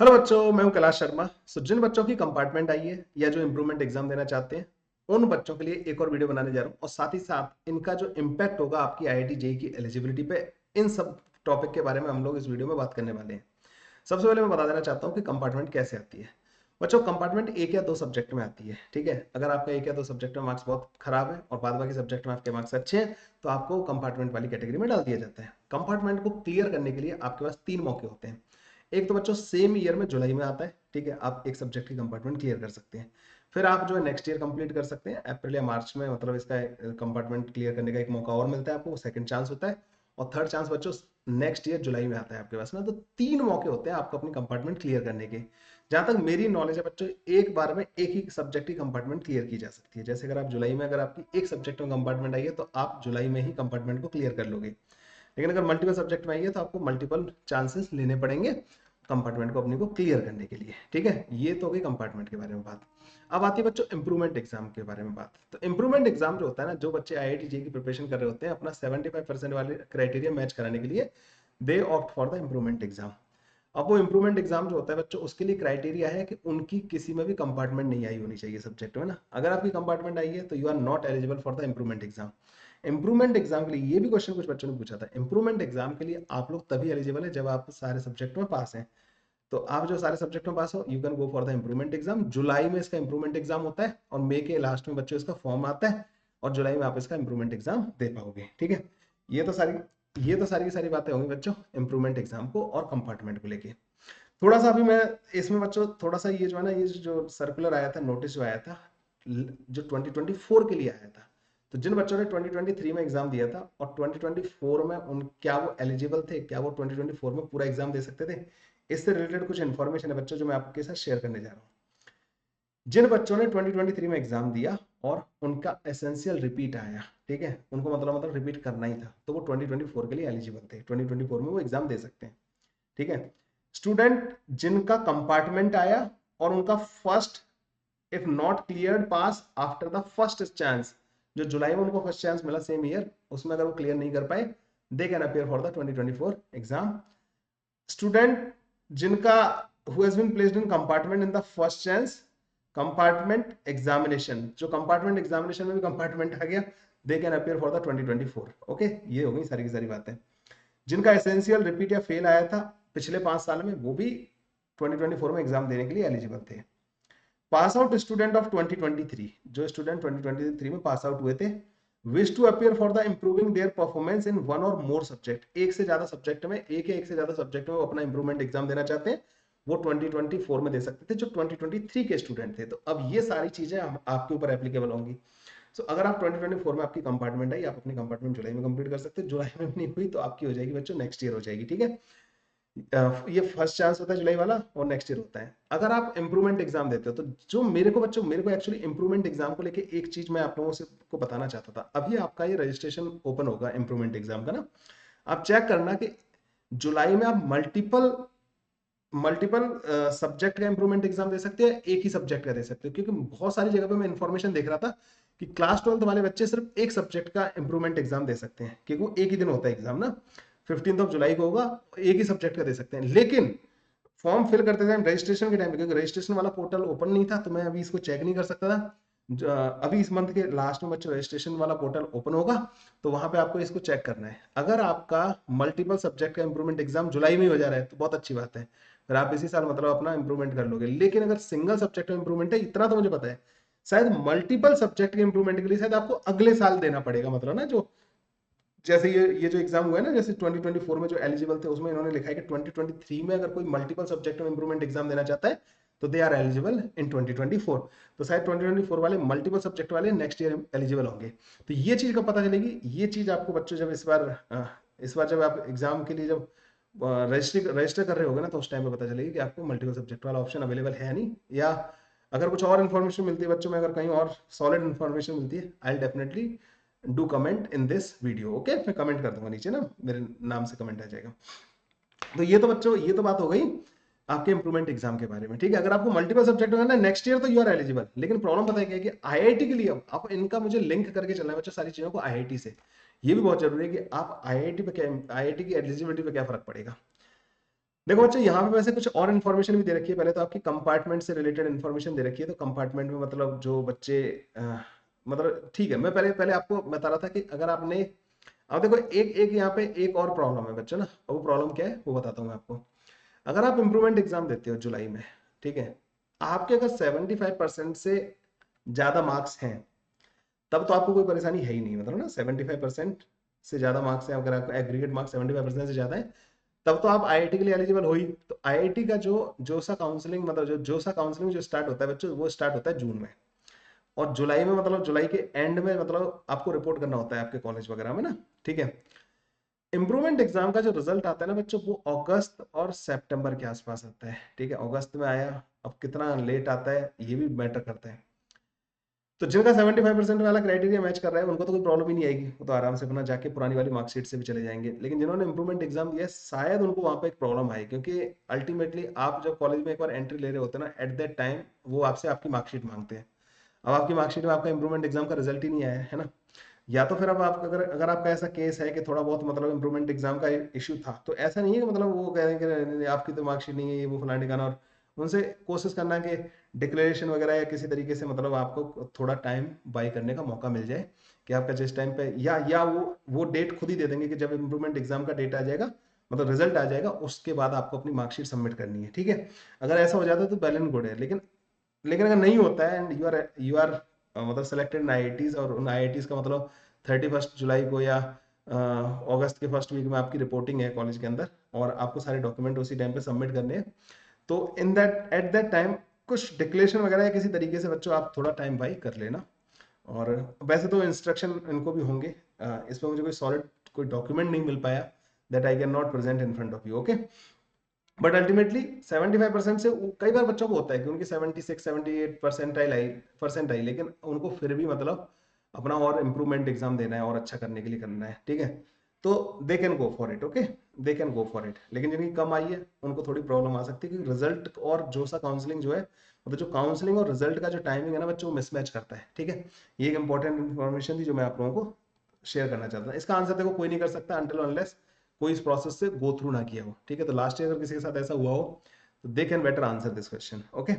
Hello बच्चों, मैं हूं कैलाश शर्मा। जिन बच्चों की कंपार्टमेंट आई है या जो इम्प्रूवमेंट एग्जाम देना चाहते हैं उन बच्चों के लिए एक और वीडियो बनाने जा रहा हूं और साथ ही साथ इनका जो इम्पैक्ट होगा आपकी आईआईटी जेईई की एलिजिबिलिटी पे, इन सब टॉपिक के बारे में हम लोग इस वीडियो में बात करने वाले हैं। सबसे पहले मैं बता देना चाहता हूँ कि कंपार्टमेंट कैसे आती है। बच्चों, कंपार्टमेंट एक या दो सब्जेक्ट में आती है, ठीक है। अगर आपका एक या दो सब्जेक्ट में मार्क्स बहुत खराब है और बाद बाकी सब्जेक्ट में आपके मार्क्स अच्छे हैं तो आपको कंपार्टमेंट वाली कैटेगरी में डाल दिया जाता है। कंपार्टमेंट को क्लियर करने के लिए आपके पास तीन मौके होते हैं। एक तो बच्चों सेम ईयर में जुलाई में आता है, ठीक है, आप एक सब्जेक्ट की कंपार्टमेंट क्लियर कर सकते हैं। फिर आप जो है नेक्स्ट ईयर कंप्लीट कर सकते हैं अप्रैल या मार्च में, मतलब इसका कंपार्टमेंट क्लियर करने का एक मौका और मिलता है आपको, सेकंड चांस होता है। और थर्ड चांस बच्चों नेक्स्ट ईयर जुलाई में आता है आपके पास ना। तो तीन मौके होते हैं आपको अपनी कंपार्टमेंट क्लियर करने के। जहां तक मेरी नॉलेज है बच्चों, एक बार में एक ही सब्जेक्ट की कंपार्टमेंट क्लियर की जा सकती है। जैसे अगर आप जुलाई में, अगर आपकी एक सब्जेक्ट में कंपार्टमेंट आई है तो आप जुलाई में ही कंपार्टमेंट को क्लियर कर लोगे। लेकिन अगर मल्टीपल सब्जेक्ट में आई है तो आपको मल्टीपल चांसेस लेने पड़ेंगे कंपार्टमेंट को अपनी को क्लियर करने के लिए, ठीक है। ये तो हो गई कंपार्टमेंट के बारे में बात। अब आती है बच्चों इम्प्रूवमेंट एग्जाम के बारे में बात। तो इम्प्रूवमेंट एग्जाम जो होता है ना, जो बच्चे आईआईटी जेईई की प्रिपरेशन कर रहे होते हैं अपना 75% वाले क्राइटेरिया मैच कराने के लिए, दे opt for the improvement exam. अब वो इम्प्रूवमेंट एग्जाम जो होता है बच्चों, उसके लिए क्राइटेरिया है कि उनकी किसी में भी कंपार्टमेंट नहीं आई होनी चाहिए सब्जेक्ट में ना। अगर आपकी कंपार्टमेंट आई है तो you are not eligible for the improvement exam. Improvement exam के लिए ये भी क्वेश्चन कुछ बच्चों ने पूछा था, इम्प्रूवमेंट एग्जाम के लिए आप लोग तभी एलिजिबल है जब आप सारे सब्जेक्ट में पास हैं। तो आप जो सारे सब्जेक्ट में पास हो, you can go for the improvement exam. जुलाई में इसका इम्प्रूवमेंट एग्जाम होता है और मई के लास्ट में बच्चों इसका फॉर्म आता है और जुलाई में आप इसका इम्प्रूवमेंट एग्जाम दे पाओगे, ठीक है। ये तो सारी ये तो सारी की सारी बातें होंगी बच्चों इम्प्रूवमेंट एग्जाम को और कंपार्टमेंट को लेके। थोड़ा सा अभी मैं इसमें बच्चों थोड़ा सा ये जो है ना, ये जो सर्कुलर आया था, नोटिस जो आया था, जो 2024 के लिए आया था, तो जिन बच्चों ने 2023 में एग्जाम दिया था और 2024 में उन क्या वो एलिजिबल थे, क्या वो 2024 में पूरा एग्जाम दे सकते थे, इससे रिलेटेड कुछ इन्फॉर्मेशन है बच्चों जो मैं आपके साथ शेयर करने जा रहा हूँ। जिन बच्चों ने 2023 में एग्जाम दिया और उनका एसेंशियल रिपीट आया, ठीक है, उनको मतलब रिपीट करना ही था, तो वो 2024 के लिए एलिजिबल थे, 2024 में वो एग्जाम दे सकते हैं, ठीक है। स्टूडेंट जिनका कंपार्टमेंट आया और उनका first, if not cleared pass after the first chance, जो जुलाई में उनको फर्स्ट चांस मिला सेम ईयर, उसमें अगर वो क्लियर नहीं कर पाए, they can appear for the 2024 exam. Student जिनका who has been placed in compartment in the first chance compartment examination, जो कंपार्टमेंट एग्जामिनेशन में भी कंपार्टमेंट आ गया, they can appear for the 2024। Okay, ये हो गई सारी की सारी बातें। जिनका एसेंशियल रिपीट या फेल आया था पिछले 5 साल में, वो भी 2024 में एग्जाम देने के लिए एलिजिबल थे। पास आउट स्टूडेंट ऑफ 2023, जो स्टूडेंट 2023 में पास आउट हुए थे, wish to appear for the improving their performance in one or more subject, एक से ज्यादा सब्जेक्ट में, एक या एक से ज्यादा सब्जेक्ट में वो अपना इंप्रूवमेंट एग्जाम देना चाहते हैं, वो 2024 में दे सकते थे जो 2023 के स्टूडेंट थे। तो अब ये सारी चीजें आपके ऊपर एप्लीकेबल होंगी। सो अगर आप 2024 में आपकी कंपार्टमेंट आई, आप अपनी कंपार्टमेंट जुलाई में कंप्लीट कर सकते हैं। जुलाई में नहीं हुई तो आपकी हो जाएगी बच्चों नेक्स्ट ईयर हो जाएगी, ठीक है। ये फर्स्ट चांस होता है जुलाई वाला और नेक्स्ट ईयर होता है। अगर आप इंप्रूवमेंट एग्जाम देते हो तो जो मेरे को बच्चों, मेरे को एक्चुअली इंप्रूवमेंट एग्जाम को लेके एक चीज मैं आप लोगों से को बताना चाहता था। अभी आपका ये रजिस्ट्रेशन ओपन होगा इंप्रूवमेंट एग्जाम का ना, आप चेक करना कि जुलाई में आप मल्टीपल मल्टीपल सब्जेक्ट का इंप्रूवमेंट एग्जाम दे सकते हैं, एक ही सब्जेक्ट का दे सकते हो। क्योंकि बहुत सारी जगह पे मैं इंफॉर्मेशन देख रहा था कि क्लास 12 वाले बच्चे सिर्फ एक सब्जेक्ट का इंप्रूवमेंट एग्जाम दे सकते हैं, क्योंकि वो एक ही दिन होता है एग्जाम ना, 15 जुलाई को होगा, एक ही सब्जेक्ट का दे सकते हैं। लेकिन फॉर्म फिल करते टाइम रजिस्ट्रेशन के टाइम, क्योंकि रजिस्ट्रेशन वाला पोर्टल ओपन नहीं था तो मैं अभी इसको चेक नहीं कर सकता था। अभी इस मंथ के लास्ट में बच्चों रजिस्ट्रेशन वाला पोर्टल ओपन होगा तो वहां पे आपको इसको चेक करना है। अगर आपका मल्टीपल सब्जेक्ट का इंप्रूवमेंट एग्जाम जुलाई में ही हो जा रहा है तो बहुत अच्छी बात है, फिर आप इसी साल मतलब अपना इंप्रूवमेंट कर लोगे। लेकिन अगर सिंगल सब्जेक्ट का इंप्रूवमेंट है, इतना तो मुझे पता है, शायद मल्टीपल सब्जेक्ट के इंप्रूवमेंट के लिए शायद आपको अगले साल देना पड़ेगा, मतलब ना, जो जैसे ये जो एग्जाम हुआ है ना, जैसे 2024 में जो एलिजिबल थे उसमें इन्होंने लिखा है कि 2023 में अगर कोई मल्टीपल सब्जेक्ट में इंप्रूवमेंट एग्जाम देना चाहता है तो दे आर एलिजिबल इन 2024। तो शायद 2024 वाले मल्टीपल सब्जेक्ट वाले नेक्स्ट ईयर एलिजिबल होंगे। तो ये चीज कब पता चलेगी, ये चीज आपको बच्चों जब इस बार जब आप एग्जाम के लिए जब रजिस्टर कर रहे होगे ना, तो उस टाइम पे पता चलेगी कि आपको मल्टीपल सब्जेक्ट वाला ऑप्शन अवेलेबल है नहीं। या अगर कुछ और इन्फॉर्मेशन मिलती है बच्चों में, अगर कहीं और सॉलिड इन्फॉर्मेशन मिलती है, I definitely do comment in this video. Okay, मैं कमेंट कर दूंगा नीचे ना, मेरे नाम से कमेंट आ जाएगा। तो ये तो बच्चों, ये तो बात हो गई आपके इंप्रूवमेंट एग्जाम के बारे में, ठीक है। अगर आपको मल्टीपल सब्जेक्ट करना है नेक्स्ट ईयर तो यू आर एलिजिबल। लेकिन प्रॉब्लम पता है क्या है कि आईआईटी के लिए अब आप इनका मुझे लिंक करके चलना है बच्चों सारी चीजों को आईआईटी से। ये भी बहुत जरूरी है कि आप आईआईटी पे क्या, आईआईटी की एलिजिबिलिटी पे क्या फर्क पड़ेगा। देखो बच्चे यहाँ पे वैसे कुछ और इन्फॉर्मेशन भी दे रखी है। पहले तो आपकी कंपार्टमेंट से रिलेटेड इन्फॉर्मेशन दे रखी है। तो कंपार्टमेंट में मतलब जो बच्चे मतलब ठीक है, मैं पहले पहले आपको बता रहा था कि अगर आपने, अब देखो एक एक यहाँ पे एक और प्रॉब्लम है बच्चों ना, और वो प्रॉब्लम क्या है वो बताता हूँ मैं आपको। अगर आप इम्प्रूवमेंट एग्जाम देते हो जुलाई में, ठीक है, आपके अगर 75% से ज्यादा मार्क्स हैं, तब तो आपको कोई परेशानी है ही नहीं, मतलब ना 75% से ज्यादा मार्क्स है, अगर आपका एग्रीगेट मार्क्स 75% से ज्यादा है, तब तो आप आईआईटी के लिए एलिजिबल हो ही। तो आईआईटी का जो जोसा काउंसलिंग, मतलब जो जोसा काउंसलिंग जो स्टार्ट होता है बच्चों, वो स्टार्ट होता है जून में। और जुलाई में मतलब जुलाई के एंड में मतलब आपको रिपोर्ट करना होता है आपके कॉलेज वगैरह में ना, ठीक है। इम्प्रूवमेंट एग्जाम का जो रिजल्ट आता है ना बच्चों, वो अगस्त और सितंबर के आसपास आता है, ठीक है। अगस्त में आया, अब कितना लेट आता है ये भी मैटर करता है। तो जिनका 75% वाला क्राइटेरिया मैच कर रहा है उनको तो कोई प्रॉब्लम ही नहीं आएगी, वो तो आराम से अपना जाके पुरानी वाली मार्कशीट से भी चले जाएंगे। लेकिन जिन्होंने इंप्रूवमेंट एग्जाम दिया है, शायद उनको वहां पे एक प्रॉब्लम आई, क्योंकि अल्टीमेटली आप जब कॉलेज में एक बार एंट्री ले रहे होते हैं ना, एट दैट टाइम वो आपसे आपकी मार्कशीट मांगते हैं। अब आपकी मार्कशीट में आपका इंप्रूवमेंट एग्जाम का रिजल्ट ही नहीं आया है ना, या तो फिर अब आप अगर अगर आपका ऐसा केस है कि थोड़ा बहुत मतलब इंप्रूवमेंट एग्जाम का इश्यू था, तो ऐसा नहीं है कि मतलब वो कह रहे हैं कि आपकी तो मार्कशीट नहीं है, ये वो फलाने का ना, और उनसे कोशिश करना कि डिक्लेरेशन वगैरह या किसी तरीके से मतलब आपको थोड़ा टाइम बाई करने का मौका मिल जाए, कि आपका जिस टाइम पे, या वो डेट खुद ही दे देंगे कि जब इंप्रूवमेंट एग्जाम का डेट आ जाएगा, मतलब रिजल्ट आ जाएगा, उसके बाद आपको अपनी मार्कशीट सबमिट करनी है, ठीक है। अगर ऐसा हो जाता है तो वेल एंड गुड है। लेकिन लेकिन अगर नहीं होता है एंड यू आर मतलब सेलेक्टेड इन आईआईटीज, और उन आईआईटीज का मतलब 31 जुलाई को या अगस्त के फर्स्ट वीक में आपकी रिपोर्टिंग है कॉलेज के अंदर, और आपको सारे डॉक्यूमेंट उसी टाइम पे सबमिट करने हैं, तो in that at that time कुछ डिक्लेरेशन वगैरह या किसी तरीके से बच्चों आप थोड़ा टाइम बाई कर लेना। और वैसे तो इंस्ट्रक्शन इनको भी होंगे, इसमें मुझे कोई सॉलिड कोई डॉक्यूमेंट नहीं मिल पाया that I can not present in front of you, okay. But ultimately 75% से कई बार बच्चों को होता है कि उनकी 76-78% आई, लेकिन उनको फिर भी मतलब अपना और इम्प्रूवमेंट एग्जाम देना है और अच्छा करने के लिए करना है, ठीक है। तो they can go for it, okay, they can go for it. लेकिन जिनकी कम आई है उनको थोड़ी प्रॉब्लम आ सकती है, क्योंकि रिजल्ट और जो सा काउंसलिंग जो है, मतलब जो काउंसलिंग और रिजल्ट का जो टाइमिंग है ना बच्चों, वो मिसमैच करता है, ठीक है। ये एक इंपॉर्टेंट इन्फॉर्मेशन थी जो मैं आप लोगों को शेयर करना चाहता हूँ। इसका आंसर देखो कोई नहीं कर सकता अनटिल अनलेस कोई इस प्रोसेस से गो थ्रू ना किया हो, ठीक है। तो लास्ट ईयर अगर किसी के साथ ऐसा हुआ हो तो they can better answer this question, okay.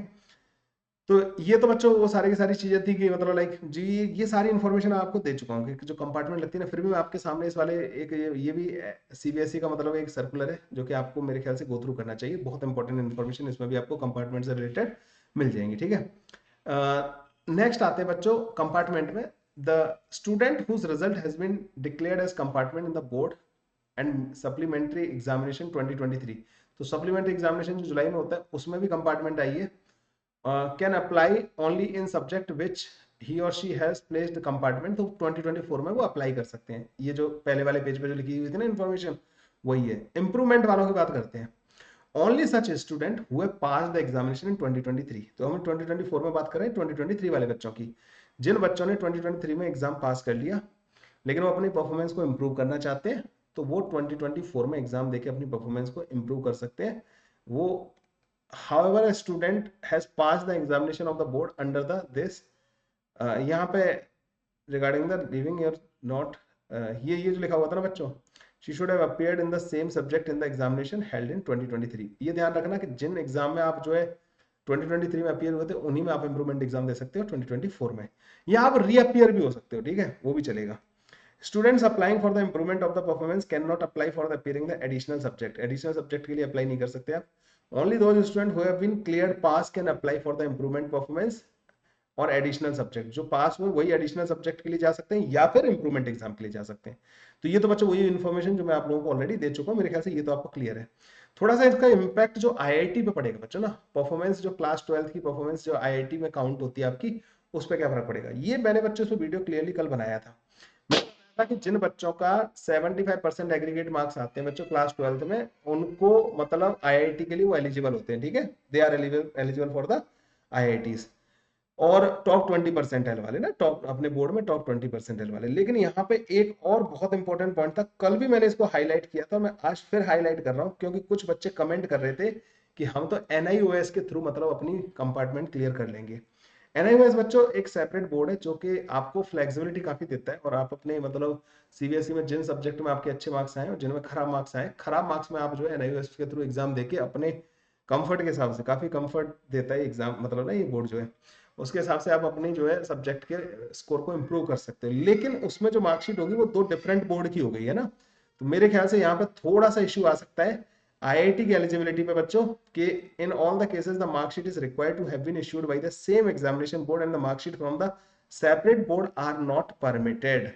तो ये तो बच्चों वो सारी की सारी चीजें थी कि मतलब लाइक जी, ये सारी इन्फॉर्मेशन आपको दे चुका हूँ कि जो कंपार्टमेंट लगती है ना, फिर भी मैं आपके सामने इस वाले एक ये भी सीबीएसई का मतलब एक सर्कुलर है जो कि आपको मेरे ख्याल से गो थ्रू करना चाहिए। बहुत इंपॉर्टेंट इन्फॉर्मेशन इसमें भी आपको कंपार्टमेंट से रिलेटेड मिल जाएंगी, ठीक है। नेक्स्ट आते हैं बच्चों कंपार्टमेंट में, the student whose result has been declared as compartment in the board and supplementary examination 2023। तो सप्लीमेंट्री एग्जामिनेशन जो जुलाई में होता है उसमें भी कंपार्टमेंट आई है, can apply only in subject which he और शी हैज प्लेस्ड कंपार्टमेंट। तो 2024 में वो अप्लाई कर सकते हैं। ये जो पहले वाले पेज पे जो लिखी हुई थी ना इन्फॉर्मेशन, वही है। इंप्रूवमेंट वालों की बात करते हैं, only such student who have passed the examination in 2023। तो हम 2024 में बात कर रहे हैं 2023 वाले बच्चों की। जिन बच्चों ने 2023 में एग्जाम पास कर लिया लेकिन वो अपनी परफॉर्मेंस को इंप्रूव करना चाहते हैं, तो वो 2024 में एग्जाम देके अपनी परफॉर्मेंस को इंप्रूव कर सकते हैं। वो however a student has passed the examination of the board under the this यहाँ पे regarding the leaving your not ये जो लिखा हुआ था ना बच्चों, she should have appeared in the same subject in the examination held in 2023। ये ध्यान रखना कि जिन एग्जाम में आप जो है 2023 में अपीयर हुए थे उन्हीं में आप इंप्रूवमेंट एग्जाम दे सकते हो 2024 में, या आप रीअपियर भी हो सकते हो, ठीक है, वो भी चलेगा। Students applying for the improvement of the performance cannot apply for the appearing the additional subject। additional subject के लिए अप्लाई नहीं कर सकते आप। Only those students who have been cleared pass can apply for the improvement performance और additional subject. जो पास हुए वही एडिशनल सब्जेक्ट के लिए जा सकते हैं या फिर इंप्रूवमेंट एग्जाम के लिए जा सकते हैं। तो ये तो बच्चों वही इन्फॉर्मेशन जो मैं आप लोगों को ऑलरेडी दे चुका हूँ, मेरे ख्याल से ये तो आपको क्लियर है। थोड़ा सा इसका इम्पैक्ट जो आईआईटी पे पड़ेगा बच्चों ना, परफॉर्मेंस जो क्लास 12th की परफॉर्मेंस जो आईआईटी में काउंट होती है आपकी, उस पर क्या फर्क पड़ेगा, ये मैंने बच्चों से वीडियो क्लियरली कल बनाया था। मैंने बताया था कि जिन बच्चों का 75% एग्रीगेट मार्क्स आते हैं बच्चों क्लास 12th में, उनको मतलब आईआईटी के लिए वो एलिजिबल होते हैं, ठीक है, they are eligible for the IITs. और टॉप 20% वाले ना, टॉप अपने बोर्ड में टॉप 20% वाले। लेकिन यहाँ पे एक और बहुत इंपॉर्टेंट पॉइंट था, कल भी मैंने इसको हाईलाइट किया था, मैं आज फिर हाईलाइट कर रहा हूँ, क्योंकि कुछ बच्चे कमेंट कर रहे थे कि हम तो एनआईओएस के थ्रू मतलब अपनी कंपार्टमेंट क्लियर कर लेंगे। एनआईओएस बच्चों एक सेपरेट बोर्ड है जो कि आपको फ्लेक्सिबिलिटी काफी देता है, और आप अपने मतलब सीबीएसई में जिन सब्जेक्ट में आपके अच्छे मार्क्स आए और जिनमें खराब मार्क्स आए, खराब मार्क्स में आप जो है एनआईओएस के थ्रू एग्जाम देके अपने कंफर्ट के हिसाब से, काफी कंफर्ट देता है एग्जाम मतलब ना ये बोर्ड जो है, उसके हिसाब से आप अपनी जो है सब्जेक्ट के स्कोर को इम्प्रूव कर सकते हो। लेकिन उसमें जो मार्कशीट होगी वो दो डिफरेंट बोर्ड की हो गई है ना, तो मेरे ख्याल से यहाँ पे थोड़ा सा इश्यू आ सकता है आईआईटी की एलिजिबिलिटी पे बच्चों, कि in all the cases the marksheet is required to have been issued by the same examination board and the marksheet from the separate board are not permitted.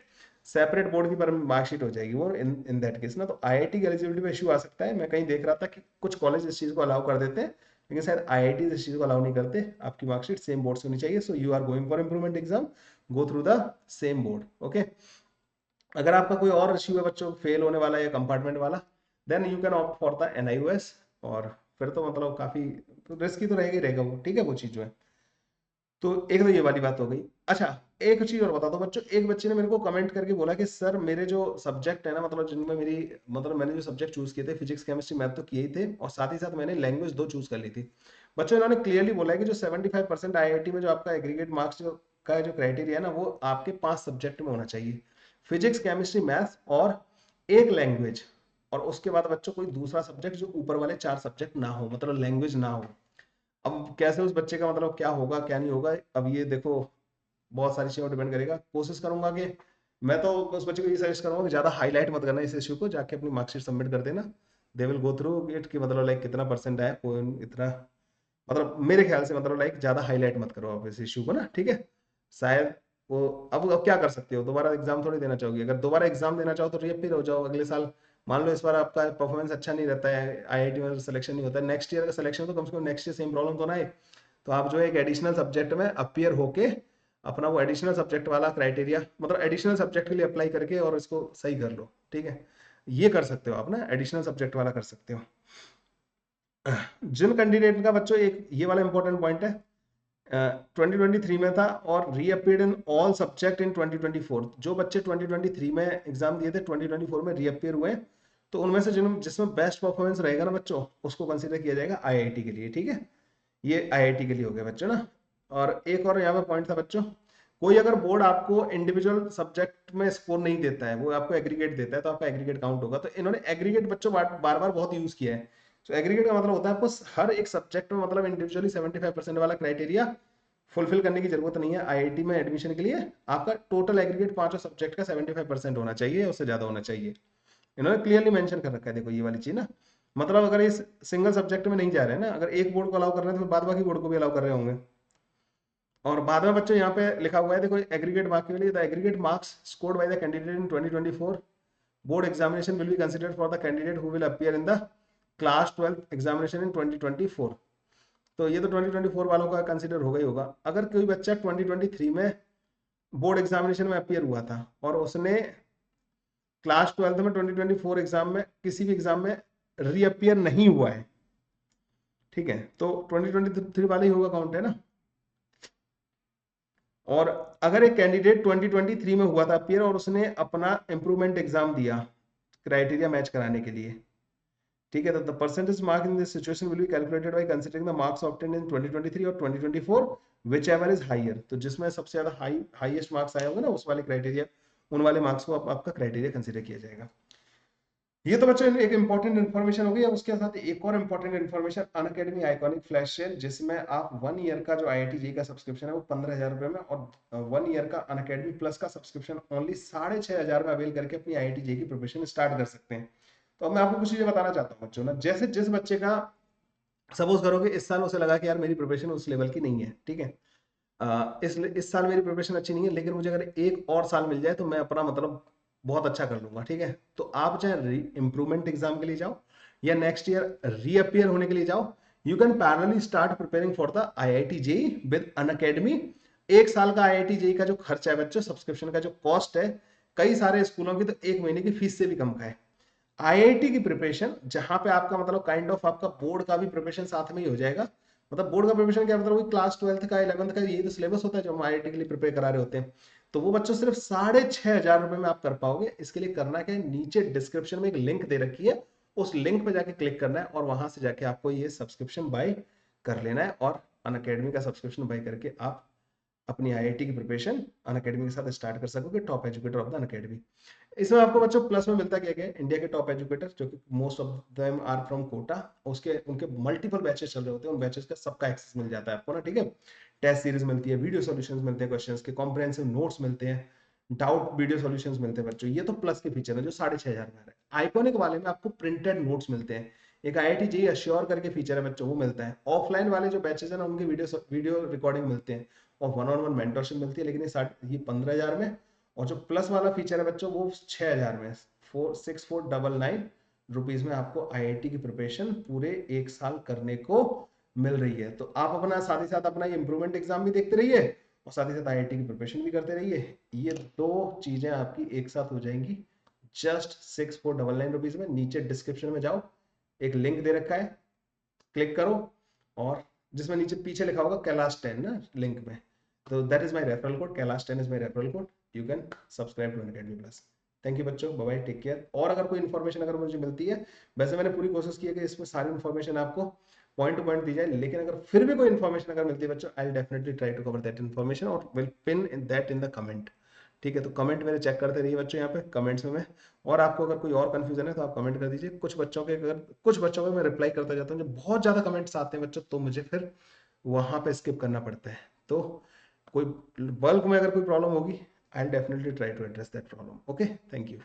Separate board की marksheet हो जाएगी वो इन in that case ना, तो IIT की eligibility पे issue आ सकता है। मैं कहीं देख रहा था कि कुछ कॉलेज इस चीज को अलाउ कर देते हैं, लेकिन शायद आईआईटी इस चीज को अलाउ नहीं करते, आपकी मार्कशीट सेम बोर्ड से होनी चाहिए। So you are going for improvement exam, go through the same board. Okay, अगर आपका कोई और इश्यू है बच्चों फेल होने वाला है या कंपार्टमेंट वाला, then you can opt for the NIOS, और फिर तो मतलब काफी रिस्की तो रहेगा ही रहेगा वो, ठीक है वो चीज जो है। तो एक तो ये वाली बात हो गई। अच्छा, एक चीज और बता दो बच्चों, एक बच्चे ने मेरे को कमेंट करके बोला कि सर मेरे जो सब्जेक्ट है ना, मतलब जिनमें मेरी मतलब मैंने जो सब्जेक्ट चूज किए थे, फिजिक्स केमिस्ट्री मैथ तो किए ही थे, और साथ ही साथ मैंने लैंग्वेज दो चूज कर ली थी। बच्चों इन्होंने क्लियरली बोला है कि जो 75% आईआईटी में जो आपका एग्रीगेट मार्क्स जो का जो क्राइटेरिया है ना, वो आपके 5 सब्जेक्ट में होना चाहिए, फिजिक्स केमिस्ट्री मैथ और एक लैंग्वेज, और उसके बाद बच्चों कोई दूसरा सब्जेक्ट जो ऊपर वाले 4 सब्जेक्ट ना हो, मतलब लैंग्वेज ना हो। अब कैसे उस बच्चे का मतलब क्या होगा क्या नहीं होगा, अब ये देखो बहुत सारी चीजों पर डिपेंड करेगा। कोशिश करूंगा कि मैं तो उस बच्चे को ये सजेस्ट करूंगा कि ज्यादा हाईलाइट मत करना इस इश्यू को, जाके अपनी मार्कशीट सबमिट कर देना, they will go through it कि मतलब लाइक कितना परसेंट आया कोई इतना, मतलब मेरे ख्याल से मतलब लाइक ज्यादा हाईलाइट मत करो आप इस इश्यू को ना, ठीक है। शायद वो अब क्या कर सकते हो, दोबारा एग्जाम थोड़ी देना चाहोगे, अगर दोबारा एग्जाम देना चाहो तो रीअपीयर हो जाओ अगले साल। मान लो इस बार आपका परफॉर्मेंस अच्छा नहीं रहता है, आईआईटी में सिलेक्शन नहीं होता है, नेक्स्ट ईयर का सिलेक्शन तो कम से कम नेक्स्ट ईयर सेम प्रॉब्लम तो ना आए, तो आप जो है एक एडिशनल सब्जेक्ट में अपियर होके अपना वो एडिशनल सब्जेक्ट वाला क्राइटेरिया मतलब एडिशनल सब्जेक्ट के लिए अप्लाई करके और इसको सही कर लो, ठीक है। ये कर सकते हो आप ना, एडिशनल सब्जेक्ट वाला कर सकते हो। जिन कैंडिडेट का बच्चों एक ये वाला इंपॉर्टेंट पॉइंट है, 2023 में था और रीअपीयर्ड इन ऑल सब्जेक्ट इन 2024, जो बच्चे 2023 में एग्जाम दिए थे 2024 में रीअपीयर हुए, तो उनमें से जिसमें बेस्ट परफॉर्मेंस रहेगा ना बच्चों, उसको कंसीडर किया जाएगा आईआईटी के लिए, ठीक है। ये आईआईटी के लिए हो गया बच्चों ना। और एक और यहाँ पे पॉइंट था बच्चों, कोई अगर बोर्ड आपको इंडिविजुअल सब्जेक्ट में स्कोर नहीं देता है, वो आपको एग्रीगेट देता है, तो आपका एग्रीगेट काउंट होगा। तो इन्होंने एग्रीगेट बच्चों बार बार बहुत यूज किया है। तो एग्रीगेट का मतलब होता है आपको हर एक सब्जेक्ट में मतलब इंडिविजुअली 75% वाला क्राइटेरिया फुलफिल करने की जरूरत नहीं है। आईआईटी में एडमिशन के लिए आपका टोटल एग्रीगेट पांचों सब्जेक्ट का 75% होना चाहिए, उससे ज्यादा होना चाहिए। इन्होंने क्लियरली मेंशन कर रखा है, देखो ये वाली चीज ना, मतलब अगर इस सिंगल सब्जेक्ट में नहीं जा रहे हैं ना, अगर एक बोर्ड को अलाउ कर रहे हैं तो बाद बाकी बोर्ड को भी अलाउ कर रहे होंगे। और बाद में बच्चों यहाँ पे लिखा हुआ है देखो, एग्रीगेट मार्क के लिए the aggregate marks scored by the candidate in 2024 board examination will be considered for the candidate who will appear in the class 12 examination in 2024। तो ये तो 2024 वालों का कंसीडर होगा ही होगा। अगर कोई बच्चा 2023 में बोर्ड एग्जामिनेशन में अपीयर हुआ था और उसने क्लास 12 में 2024 एग्जाम में किसी भी एग्जाम में रीअपियर नहीं हुआ है, ठीक है, तो 2023 वाला ही होगा काउंट है ना। और अगर एक कैंडिडेट 2023 में हुआ था अपीयर और उसने अपना इंप्रूवमेंट एग्जाम दिया क्राइटेरिया मैच कराने के लिए, ठीक है, तो the percentage mark in this situation will be calculated by considering the marks obtained इन 2023 और 2024 व्हिच एवर इज हायर। तो जिसमें सबसे ज्यादा हाईएस्ट मार्क्स आए होंगे ना, उस वाले क्राइटेरिया, उन वाले मार्क्स को आपका क्राइटेरिया कंसीडर किया जाएगा। ये तो बच्चों एक इंपॉर्टेंट इन्फॉर्मेशन होगी। अब उसके साथ एक और important information, Unacademy iconic flash sale, जिसमें आप 1 ईयर का जो आईआईटी जी का सब्सक्रिप्शन है वो 15,000 रुपए में, और 1 ईयर का अनअकैडमी प्लस का सब्सक्रिप्शन ओनली 6,500 में अवेल करके अपनी आईआईटी जी की प्रिपरेशन स्टार्ट कर सकते हैं। तो अब मैं आपको कुछ चीजें बताना चाहता हूँ बच्चों ना, जैसे जिस बच्चे का सपोज करो कि इस साल उसे लगा कि यार मेरी प्रिपरेशन उस लेवल की नहीं है, ठीक है, इस साल मेरी प्रिपरेशन अच्छी नहीं है, लेकिन मुझे अगर एक और साल मिल जाए तो मैं अपना मतलब बहुत अच्छा कर लूंगा, ठीक है। तो आप चाहे इंप्रूवमेंट एग्जाम के लिए जाओ या नेक्स्ट ईयर रीअपियर होने के लिए जाओ, you can parallelly start preparing for the IIT JEE with Unacademy. एक साल का आईआईटी जेई का जो खर्चा है बच्चों, सब्सक्रिप्शन का जो कॉस्ट है, कई सारे स्कूलों की तो एक महीने की फीस से भी कम का है। आईआईटी की प्रिपरेशन जहां पे आपका मतलब काइंड ऑफ आपका बोर्ड का भी प्रिपरेशन साथ में ही हो जाएगा। मतलब बोर्ड का प्रिपरेशन क्या मतलब, वही क्लास 12 का 11th का यही तो सिलेबस होता है जो हम आईआईटी के लिए प्रिपेयर करा रहे होते हैं। तो वो बच्चों सिर्फ 6,500 रुपए में आप कर पाओगे। इसके लिए करना क्या है, नीचे डिस्क्रिप्शन में एक लिंक दे रखी है, उस लिंक पे जाके क्लिक करना है और वहां से जाके आपको ये सब्सक्रिप्शन बाय कर लेना है, और अनअकैडमी का सब्सक्रिप्शन बाय करके आप अपनी आईआईटी की प्रिपरेशन अनअकैडमी के साथ स्टार्ट कर सकोगे, top educator of the Unacademy. इसमें आपको बच्चों प्लस में मिलता क्या क्या है, इंडिया के टॉप एजुकेटर जो कि most of them are from Kota, उसके उनके मल्टीपल बैचेस चल रहे होते हैं, उन बैचेस का सबका एक्सेस मिल जाता है आपको ना, ठीक है। टेस्ट सीरीज मिलती है, वीडियो सॉल्यूशंस मिलते हैं क्वेश्चंस के, कॉम्प्रिहेंसिव नोट्स मिलते हैं, डाउट वीडियो सॉल्यूशंस मिलते हैं बच्चों। ये तो प्लस के फीचर है जो 6,500 में है। आइकॉनिक वाले में आपको प्रिंटेड नोट्स मिलते हैं, एक आईआईटी जेईई अश्योर करके फीचर है बच्चों, वो मिलता है। ऑफलाइन वाले जो बैचेस है ना, उनके वीडियो रिकॉर्डिंग मिलते हैं और वन ऑन वन मेंटरशिप मिलती है, लेकिन ये 15,000 में। और जो प्लस वाला फीचर है बच्चों वो 6,000 में, 46499 रुपीज में आपको आईआईटी की प्रिपरेशन पूरे 1 साल करने को मिल रही है। तो आप अपना साथ ही साथ अपना ये इंप्रूवमेंट एग्जाम भी देखते रहिए और साथ ही साथ आईआईटी की प्रिपरेशन भी करते रहिए। ये दो चीजें आपकी एक साथ हो जाएंगी जस्ट 6499 रुपीज में। नीचे डिस्क्रिप्शन में जाओ, एक लिंक दे रखा है, क्लिक करो, और जिसमें नीचे पीछे लिखा होगा कैलाश 10 ना लिंक में, तो that is my referral code, Kailash 10 is my referral code, you can subscribe to Unacademy plus. Thank you बच्चों, बाय बाय, टेक केयर। और अगर कोई इन्फॉर्मेशन अगर मुझे मिलती है, वैसे मैंने पूरी कोशिश की है कि इसमें सारी इन्फॉर्मेशन आपको पॉइंट टू पॉइंट दी जाए, लेकिन अगर फिर भी कोई इन्फॉर्मेशन अगर मिलती है बच्चों, I will definitely try to cover that information और will pin in that in the comment. ठीक है, तो कमेंट मेरे चेक करते रहिए बच्चों यहाँ पे कमेंट्स में मैं, और आपको अगर कोई और कंफ्यूजन है तो आप कमेंट कर दीजिए। कुछ बच्चों के मैं रिप्लाई करता जाता हूँ, जब बहुत ज्यादा कमेंट्स आते हैं बच्चों तो मुझे फिर वहां पे स्किप करना पड़ता है। तो कोई बल्क में अगर कोई प्रॉब्लम होगी, I will definitely try to address that problem. Okay, thank you.